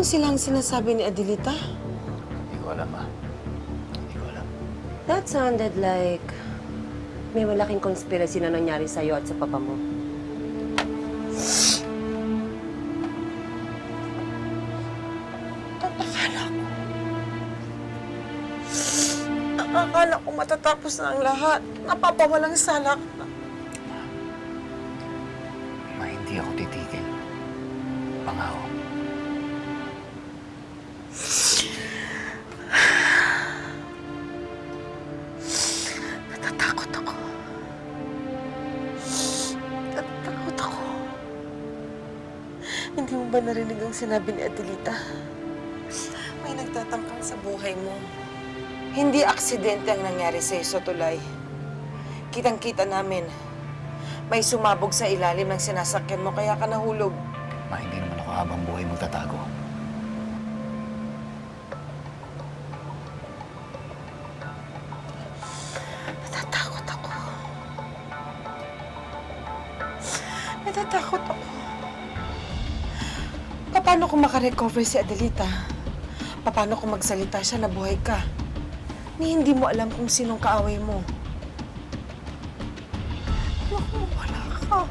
silang sinasabi ni Adelita? Hindi ko alam, Ma. Hindi ko alam. That sounded like may malaking conspiracy na nangyari sa'yo at sa papa mo. Akala ko matatapos na ang lahat. Napapawalang salak na. Ma, hindi ako titigil. Pangako. Natatakot ako. Natatakot ako. Hindi mo ba narinig ang sinabi ni Adelita? May nagtatangkang sa buhay mo. Hindi aksidente ang nangyari sa'yo sa tulay. Kitang-kita namin. May sumabog sa ilalim ng sinasakyan mo kaya ka nahulog. Ma, hindi naman ako habang buhay magtatago. Natatakot ako. Natatakot ako. Paano kung makarecover si Adelita? Paano kung magsalita siya na buhay ka? Ni hindi mo alam kung sinong kaaway mo. Naku, wala ka.